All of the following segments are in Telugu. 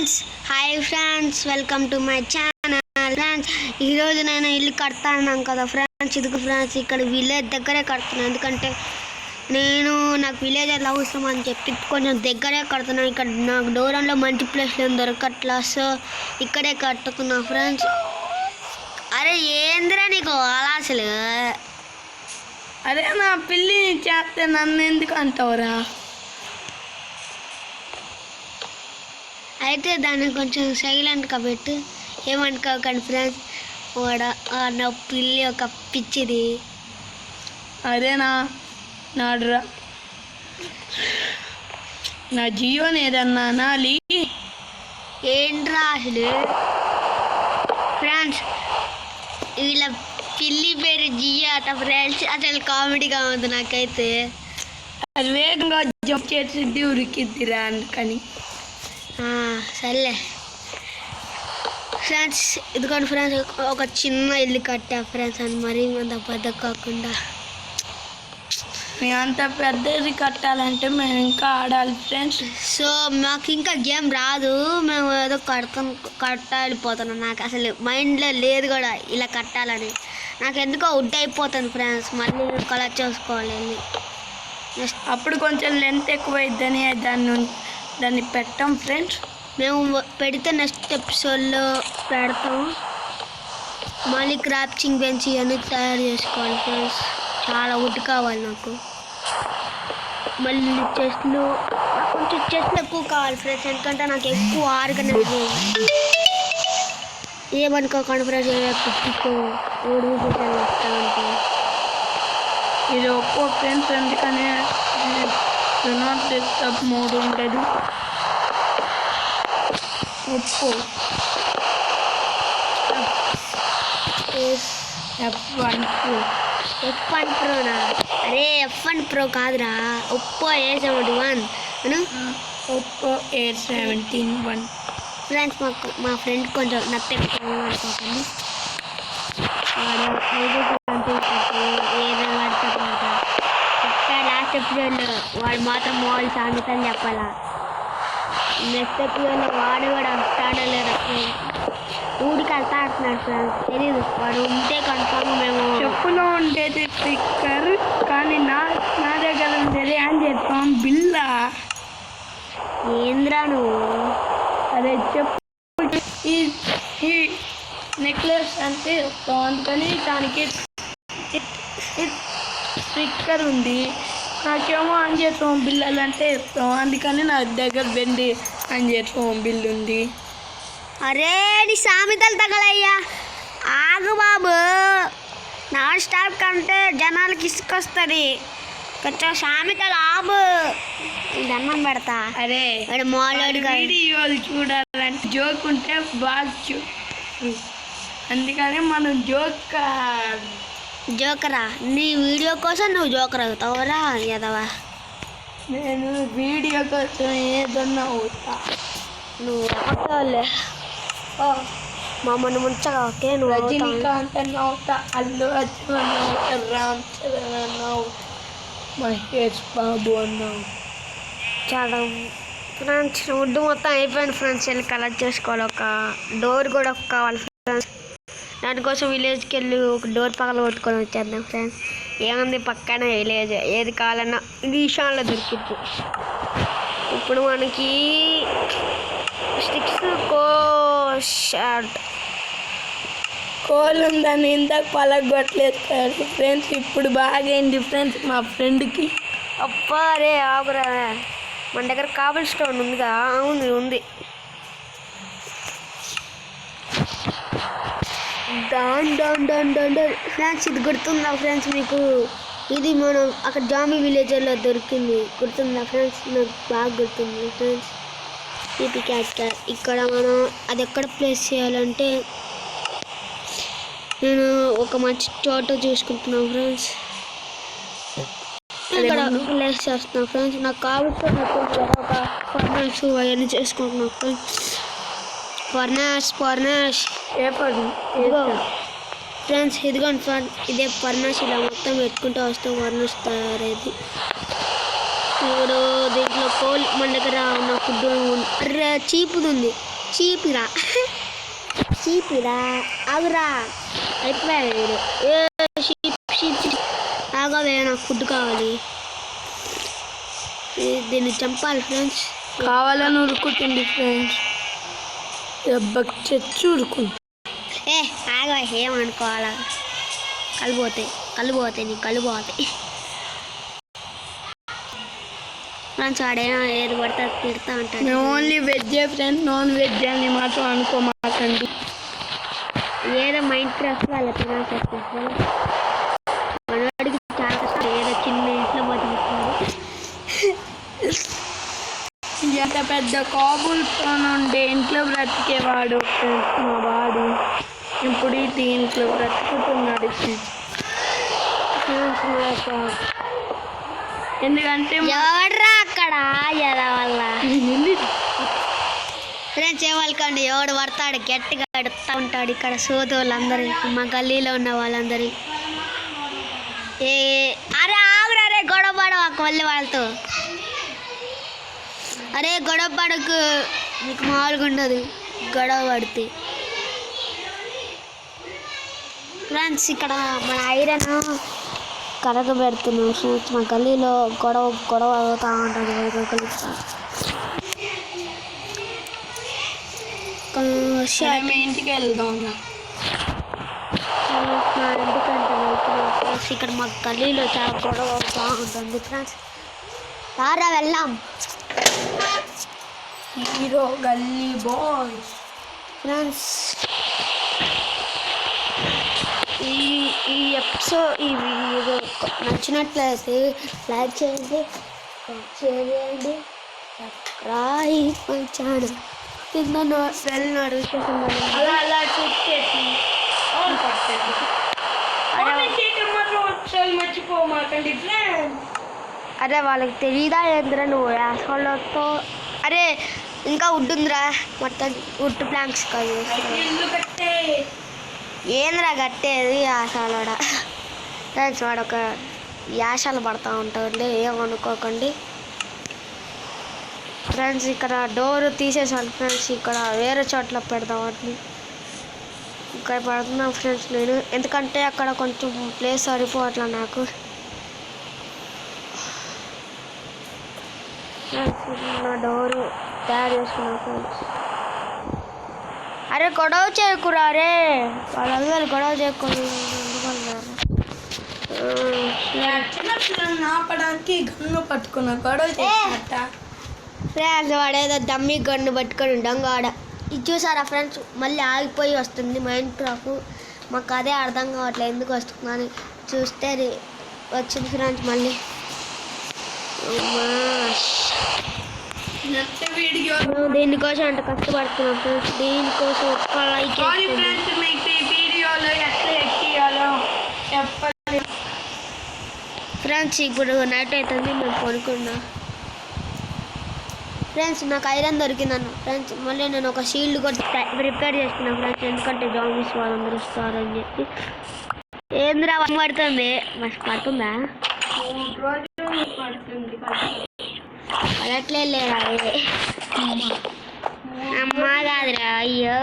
Friends welcome to my channel friends. ఈరోజు నేను ఇల్లు కడతాను కదా ఫ్రెండ్స్. ఇది ఫ్రెండ్స్ ఇక్కడ విలేజ్ దగ్గరే కడుతున్నాను, ఎందుకంటే నాకు విలేజ్ అలా అవసరం అని చెప్పి కొంచెం దగ్గరే కడుతున్నాను. ఇక్కడ నాకు దూరంలో మంచి ప్లేస్లో దొరకట్లా, సో ఇక్కడే కట్టుకున్నా ఫ్రెండ్స్. అరే ఏందిరా నీకు అలా అసలు? అరే నా పిల్లి చేస్తే నన్ను ఎందుకు అంటావురా? అయితే దాన్ని కొంచెం సైలెంట్గా పెట్టు, ఏమనుకోకండి ఫ్రెండ్స్. నా పిల్లి ఒక పిచ్చిది. అదేనా నాడురా, నా జీవన్ ఏదన్నా నాలి ఏంట్రా అసలు? ఫ్రెండ్స్ వీళ్ళ పిల్లి పేరు జియో అట ఫ్రెండ్స్. అసలు కామెడీగా ఉంది నాకైతే. అది వేగంగా జంప్ చేసిద్ది, ఉరికిద్దిరా అందుకని. సర్లే ఫ్రెండ్స్, ఇదిగోండి ఫ్రెండ్స్ ఒక చిన్న ఇల్లు కట్టా ఫ్రెండ్స్. అని మరీ అంత పెద్ద కాకుండా. మేము అంత పెద్దది కట్టాలంటే మేము ఇంకా ఆడాలి ఫ్రెండ్స్. సో మాకు ఇంకా గేమ్ రాదు, మేము ఏదో కట్టాలిపోతున్నాం. నాకు అసలు మైండ్లో లేదు కూడా ఇలా కట్టాలని. నాకు ఎందుకో వుడ్ అయిపోతుంది ఫ్రెండ్స్. మళ్ళీ కలర్ చేసుకోవాలి వెళ్ళి. అప్పుడు కొంచెం లెంత్ ఎక్కువైద్దని దాన్ని పెట్టాం ఫ్రెండ్స్. మేము పెడితే నెక్స్ట్ ఎపిసోడ్లో పెడతాం. మళ్ళీ క్రాఫ్టింగ్ బెంచ్ ఇవన్నీ తయారు చేసుకోవాలి ఫ్రెండ్స్. చాలా వుడ్ కావాలి నాకు. మళ్ళీ చెస్ట్లు, కొంచెం చెస్ట్లు ఎక్కువ కావాలి ఫ్రెండ్స్, ఎందుకంటే నాకు ఎక్కువ ఆర్గనైజ్ ఏమనుకోకండి ఫ్రెండ్స్. వస్తానంటే ఇది ఒక్కో ఫ్రెండ్స్, అందుకనే నాట్ డిస్టర్బ్ మోడ్ ఉండదు. Oppo F1 ప్రోనా? అరే F1 ప్రో కాదురా, Oppo A71. Oppo A71 friends. మా ఫ్రెండ్ కొంచెం నచ్చుకోకండి. ఏదైనా వాడితే లాస్ట్ ఎపిసోడ్లో వాడు మాత్రం మోడల్ సామెతని చెప్పాలా. నెక్స్ట్ ఎపిసోడ్లో వాడు కూడా వస్తాడో లేదా ఊరికి వెళ్తా అంటున్నాడు ఫ్రెండ్స్. తెలీదు, వాడు ఉంటే కన్ఫామ్. మేము చెప్పులో ఉండేది స్టిక్కర్, కానీ నా దగ్గర ఉండేది అని చెప్తాం బిల్లా. ఏంద్రా నువ్వు? అదే చెప్పు. ఈ నెక్లెస్ అంటే అందుకని దానికి స్టిక్కర్ ఉంది. నాకేమో అంజేర్ ఫోన్ బిల్లు అంటే ఇస్తాం, అందుకని నా దగ్గర బెండి అంజేర్ ఫోన్ బిల్లు ఉంది. అరే నీ సామెతలు తగలయ్యా, ఆగు బాబు. నాన్ స్టాప్ కంటే జనాలకి ఇసుకొస్తుంది, కొంచెం సామెతలు ఆగు. దండం పెడతా. అరే వీడియోలు చూడాలంటే జోక్ ఉంటే బాగా, అందుకని మనం జోకరా? నీ వీడియో కోసం నువ్వు జోకర్ అవుతావురా యదవా. నేను వీడియో కోసం ఏదన్నా అవుతా. నువ్వు అవుతావులే. మమ్మల్ని ముంచగా ఓకే. నువ్వు రజనీకాంత్ అన్న అవుతా, అల్లు అర్జున్ అన్న అవుతా, రామ్ చరణ్ అన్న అవుతా, మహేష్ బాబు అన్న. చాలా ఫ్రెండ్స్ వుడ్ మొత్తం అయిపోయింది ఫ్రెండ్స్. వెళ్ళి కలెక్ట్ చేసుకోవాలి. ఒక డోర్ కూడా కావాలి ఫ్రెండ్స్. దానికోసం విలేజ్కి వెళ్ళి ఒక డోర్ పక్కన కొట్టుకొని వచ్చేద్దాం ఫ్రెండ్స్. ఏముంది పక్కన విలేజ్, ఏది కావాలన్నా ఈశాన్లో దొరికిద్ది. ఇప్పుడు మనకి స్టిక్స్ కోళ్ళు ఉందని ఇందాక పలగొట్టలేదు ఫ్రెండ్స్. ఇప్పుడు బాగైంది ఫ్రెండ్స్ మా ఫ్రెండ్కి. అబ్బా రే ఆగురా, మన దగ్గర కాబుల్ స్టోన్ ఉందిగా? ఉంది. ఫ్రెండ్స్ ఇది గుర్తుందా ఫ్రెండ్స్ మీకు? ఇది మనం అక్కడ జామీ విలేజ్లో దొరికింది, గుర్తుందా ఫ్రెండ్స్? నాకు బాగా గుర్తుంది ఫ్రెండ్స్. ఈ క్యారెక్టర్ ఇక్కడ మనం అది ఎక్కడ ప్లేస్ చేయాలంటే, నేను ఒక మంచి చోట చూసుకుంటున్నాను ఫ్రెండ్స్. ఇక్కడ ప్లేస్ చేస్తున్నాను ఫ్రెండ్స్. నాకు కావాల్సిన ఒక ఫర్నాష్ అవన్నీ చేసుకుంటున్నాను ఫ్రెండ్స్. ఫర్నాష్ ఫ్రెండ్స్ ఇదిగోండి ఫ్రెండ్స్, ఇదే ఫర్నాష్. ఇలా మొత్తం పెట్టుకుంటూ వస్తే ఫర్నాష్ తయారైంది. ఇప్పుడు దీంట్లో కోల్ మన దగ్గర ఉన్న ఫుడ్ చీపుది ఉంది. చీపిరా చీపిరా ఆగురా అయిపోయాడు ఆగవే నాకు ఫుడ్ కావాలి దీన్ని చంపాలి ఫ్రెండ్స్ కావాలని ఉరుకుతుంది ఫ్రెండ్స్ చెచ్చు ఉరుకుంది ఆగవా ఏమనుకోవాలా కళ్ళు పోతాయి నీ కళ్ళు పోతాయి ఫ్రెండ్స్ వాడేమో ఏది పడితే తిడతా ఉంటాడు ఓన్లీ వెజ్జే ఫ్రెండ్స్ నాన్ వెజ్ అని మాత్రం అనుకోమాకండి ఏదో మైండ్ క్రాఫ్ట్ వాళ్ళ తినాల్సి వస్తుంది మనవాడికి చాలా కష్టం ఏదో చిన్న ఇంట్లో బతుకుతుంది ఎంత పెద్ద కాబుల్తో ఉండే ఇంట్లో బ్రతికేవాడు ఫ్రెండ్స్ మా వాడు ఇప్పుడు దీంట్లో బ్రతుకుతున్నాడు ఎందుకంటే ఎవడ్రా అక్కడ ఎలా వల్ల ఫ్రెండ్స్ ఏమనుకోండి ఎవడు పడతాడు గట్టిగా అడుగుతూ ఉంటాడు ఇక్కడ సోది వాళ్ళందరికీ మా గల్లీలో ఉన్న వాళ్ళందరి అరే ఆగురా రే గొడవ పడవాకు మళ్ళీ వాళ్ళతో అరే గొడవ పడకు మీకు మామూలుగా ఉండదు గొడవ పడితే ఫ్రెండ్స్ ఇక్కడ మన ఐరన్ కరగ పెడుతున్నాం ఫ్రెండ్స్ మా గల్లీలో గొడవ అవుతూ ఉంటుంది ఇంటికి వెళ్దాం ఫ్రెండ్స్ ఇక్కడ మా గల్లీలో చాలా గొడవ అవుతూ ఉంటుంది ఫ్రెండ్స్ రారా వెళ్దాం హీరో గల్లీ బాయ్స్ ఫ్రెండ్స్ ఈ ఎపిసోడ్ ఈ వీడియో నచ్చినట్లయితే లైక్ చేయండి షేర్ చేయండి సబ్స్క్రైబ్ మై ఛానల్ కింద బెల్ నోటిఫికేషన్ అలా అలా చూసేసి మర్చిపోమాకండి ఫ్రెండ్స్ అరే వాళ్ళకి తెలీదా ఏంద్రా నువ్వు యాసోళ్ళతో అరే ఇంకా వుడ్ ఉందిరా మొత్తం వుడ్ ప్లాంక్స్ కాదు ఏంద్రా కట్టేది యాసాలోడ ఫ్రెండ్స్ వాడు ఒక యాసాలు పడతా ఉంటుంది ఏమనుకోకండి ఫ్రెండ్స్ ఇక్కడ డోర్ తీసేసాను ఫ్రెండ్స్ ఇక్కడ వేరే చోట్ల పెడదాం వాటిని ఇక్కడ పడుతున్నాను ఫ్రెండ్స్ నేను ఎందుకంటే అక్కడ కొంచెం ప్లేస్ సరిపోవట్లా నాకు నా డోరు తయారు చేసుకున్నాను ఫ్రెండ్స్ అరే గొడవ చేయకురా రే వాళ్ళందరూ గొడవ చేయకుండా చిన్నపిల్లల్ని ఆపడానికి గన్ను పట్టుకున్నా గొడవ చేసినట్ట ఫ్రెండ్స్ వాడేదో దమ్మి గన్ను పట్టుకొని దొంగ ఇది చూసారా ఫ్రెండ్స్ మళ్ళీ ఆగిపోయి వస్తుంది మైండ్ క్రాఫ్ట్ మాకు అదే అర్థం కావట్లేదు ఎందుకు వస్తుందని చూస్తే వచ్చింది ఫ్రెండ్స్ మళ్ళీ వీడియో దీనికోసం అంత కష్టపడుతున్నాం ఫ్రెండ్స్ దీనికోసం ఒక్క లైక్ వీడియోలో ఎట్లా ఎక్కియాలో చెప్పండి ఫ్రెండ్స్ ఇప్పుడు నైట్ అవుతుంది మేము కొనుక్కున్నా ఫ్రెండ్స్ నాకు ఐరన్ దొరికిందన్న ఫ్రెండ్స్ మళ్ళీ నేను ఒక షీల్డ్ కూడా ప్రిపేర్ చేసుకున్నాను ఫ్రెండ్స్ ఎందుకంటే జాంబీస్ వాళ్ళందరూ వస్తారని చెప్పి ఏంద్రా పడుతుంది మస్తు పడుతుందా పడట్లే లేరా అమ్మ కాదురా అయ్యో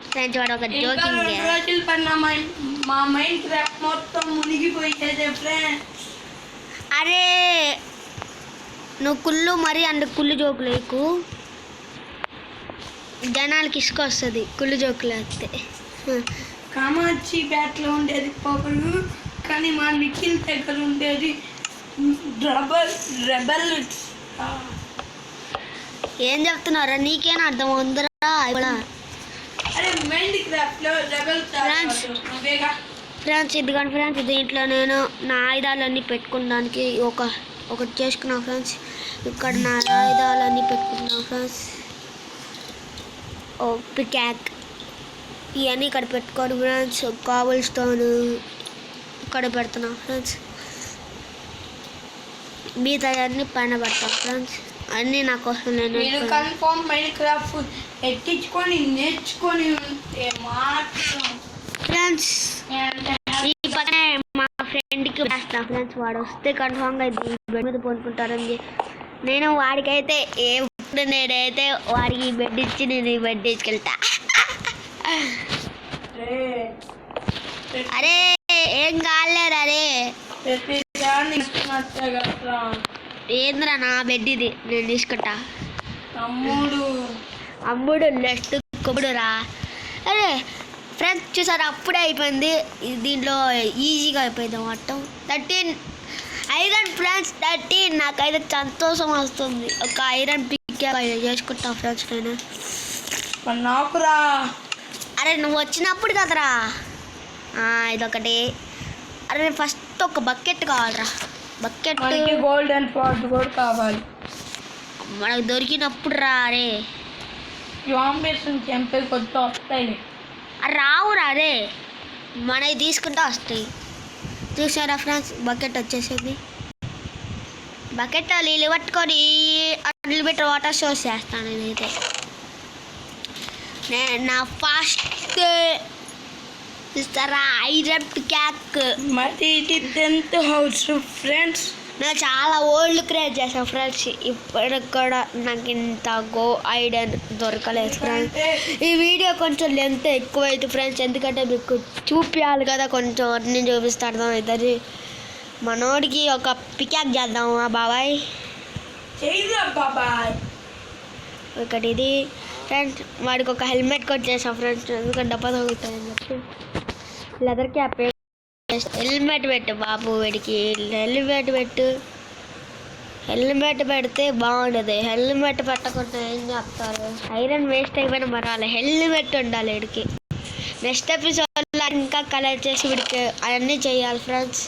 ఫ్రెండ్స్ వాడు ఒక జోకింగ్ రోజులు పడిన మా మైండ్ క్రాఫ్ట్ మొత్తం మునిగిపోయేదే ఫ్రెండ్స్ అరే నువ్వు కుళ్ళు మరి అంత కుళ్ళు జోకులు ఎక్కువ జనాలకి ఇసుక వస్తుంది కుళ్ళు జోకులు వస్తే కామాక్షి బ్యాట్లో ఉండేది పొగరు కానీ మా నిఖిల్ దగ్గర ఉండేది రెబల్ ఏం చెప్తున్నారా నీకేనా అర్థం ఉందరా అరే మైండ్ క్రాఫ్ట్లో రెబల్ ఫ్రెండ్స్ ఇదిగోండి ఫ్రెండ్స్ దీంట్లో నేను నా ఆయుధాలన్నీ పెట్టుకోవడానికి ఒకటి చేసుకున్నాను ఫ్రెండ్స్ ఇక్కడ నా ఆయుధాలన్నీ పెట్టుకుంటున్నాను ఫ్రెండ్స్ పికాక్ ఇవన్నీ ఇక్కడ పెట్టుకోండి ఫ్రెండ్స్ కాబుల్ స్టోన్ ఇక్కడ పెడుతున్నాను ఫ్రెండ్స్ మిగతా అన్నీ పైన పెడతాను ఫ్రెండ్స్ అన్నీ నా కోసం నేను కన్ఫర్మ్ మైండ్ క్రాఫ్ట్ ఎక్కించుకొని నేర్చుకొని ఉంటే మాత్రం ఫ్రెండ్స్ ఈ పక్కనే మా ఫ్రెండ్కి వేస్తాను ఫ్రెండ్స్ వాడు వస్తే కన్ఫామ్గా బెడ్ మీద పడుకుంటారని నేను వాడికైతే ఏ నేనైతే వాడికి బెడ్ ఇచ్చి నేను ఈ బెడ్ తీసుకెళ్తా. అరే ఏం కాలేరు అరే ఏంద్రా నా బెడ్ ఇది నేను తీసుకుంటా. అమ్ముడు నెక్స్ట్ కొమ్ముడురా. అరే ఫ్రెండ్స్ చూసారా అప్పుడే అయిపోయింది. దీంట్లో ఈజీగా అయిపోయింది మొత్తం 13 ఐరన్ ఫ్రెండ్స్ 13. నాకైతే సంతోషం వస్తుంది. ఒక ఐరన్ పిక్ చేసుకుంటా ఫ్రెండ్స్ నేను. నాకురా అరే నువ్వు వచ్చినప్పుడు కదరా ఇదొకటి. అరే ఫస్ట్ ఒక బకెట్ కావాలరా. బకెట్ గోల్డెన్ పాట్ కూడా కావాలి మనకు దొరికినప్పుడు రా. అరే జాంబీస్ చంపే కొత్త వస్తాయి. రావురా అరే మనకి తీసుకుంటా వస్తాయి. చూసారా ఫ్రెండ్స్ బకెట్ వచ్చేసింది. బకెట్ నీళ్ళు పట్టుకొని అన్లిమిటెడ్ వాటర్ సోర్స్ చేస్తాను నేనైతే. నా ఫాస్ట్ ఇస్తారా ఐరన్ పికాక్. మరి ఇది 10th హౌస్ ఫ్రెండ్స్. నేను చాలా ఓల్డ్ క్రియేట్ చేశాను ఫ్రెండ్స్. ఇప్పటికి కూడా నాకు ఇంత ఐరన్ దొరకలేదు ఫ్రెండ్స్. ఈ వీడియో కొంచెం లెంత్ ఎక్కువైతే ఫ్రెండ్స్, ఎందుకంటే మీకు చూపించాలి కదా, కొంచెం అన్నీ చూపిస్తే అర్థమవుతుంది. మనోడికి ఒక పికాక్ చేద్దామా బాబాయ్? బాబాయ్ ఒకటి ఇది ఫ్రెండ్స్. వాడికి ఒక హెల్మెట్ కూడా చేసాం ఫ్రెండ్స్, ఎందుకంటే డబ్బా తగ్గుతాయని చెప్పి. లెదర్ క్యాప్ హెల్మెట్ పెట్టు బాబు వీడికి. హెల్మెట్ పెడితే బాగుండదు. హెల్మెట్ పెట్టకుండా ఏం చెప్తారు? ఐరన్ వేస్ట్ అయిపోయినా మరాలి, హెల్మెట్ ఉండాలి వీడికి. నెక్స్ట్ ఎపిసోడ్లో ఇంకా కలెక్ట్ చేసి వీడికి అవన్నీ చేయాలి ఫ్రెండ్స్.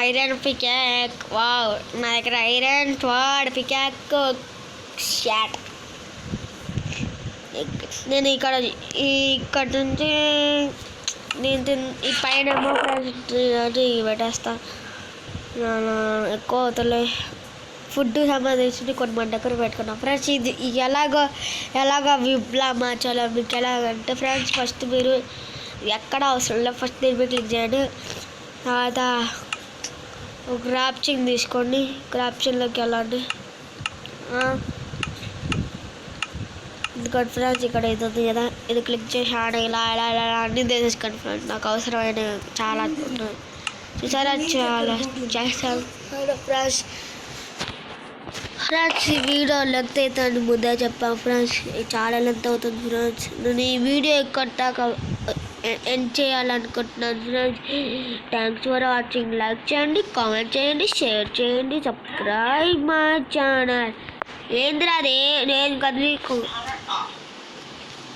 ఐరన్ పికాక్ వావ్, నా దగ్గర ఐరన్ స్వాడ్ పికాక్ షాట్. నేను ఇక్కడ నుంచి నేను ఈ పైన పెట్టేస్తా. ఎక్కువ అవుతలే. ఫుడ్ సంబంధించి కొన్ని మన దగ్గర పెట్టుకున్నాం ఫ్రెండ్స్. ఇది ఎలాగ విబ్లా మార్చాలో మీకు ఎలాగంటే ఫ్రెండ్స్, ఫస్ట్ మీరు ఎక్కడ అవసరం లేదు, ఫస్ట్ దీని మీద క్లిక్ చేయండి. తర్వాత గ్రాప్చింగ్ తీసుకోండి, గ్రాప్చింగ్లోకి వెళ్ళండి. ఎందుకంటే ఫ్రెండ్స్ ఇక్కడ ఇది ఉంది కదా, ఇది క్లిక్ చేసి ఇలా అన్నీ తీసుకోండి ఫ్రెండ్స్. నాకు అవసరమైన చాలా ఉన్నాయి చూసారా, చాలా చేస్తాను ఫ్రెండ్స్. ఈ వీడియో లెంత్ అవుతుంది ముందే చెప్పాను ఫ్రెండ్స్, చాలా లెంత్ అవుతుంది ఫ్రెండ్స్. నేను ఈ వీడియో ఎక్కడాక ఎండ్ చేయాలనుకుంటున్నాను friends. Thanks for watching. Like చేయండి, కామెంట్ చేయండి, షేర్ చేయండి, సబ్స్క్రైబ్ మై ఛానల్. ఏంద్రా అదే నేను కదిలి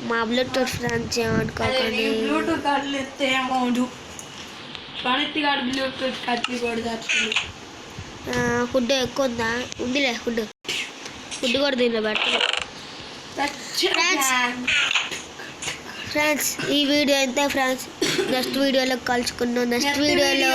మా బ్లూటూత్ ఫ్రెండ్స్ ఏమనుకోకండి. బ్లూటూత్ అట్లా ఎత్తే అమౌంట్ బ్లూటూత్ కత్తి కూడా ఫుడ్ ఎక్కువ ఉందా? ఉందిలే ఫుడ్ కూడా దీనిలో పెట్టదు ఫ్రెండ్స్. ఈ వీడియో అంతే ఫ్రెండ్స్. నెక్స్ట్ వీడియోలో కలుసుకున్నాం. నెక్స్ట్ వీడియోలో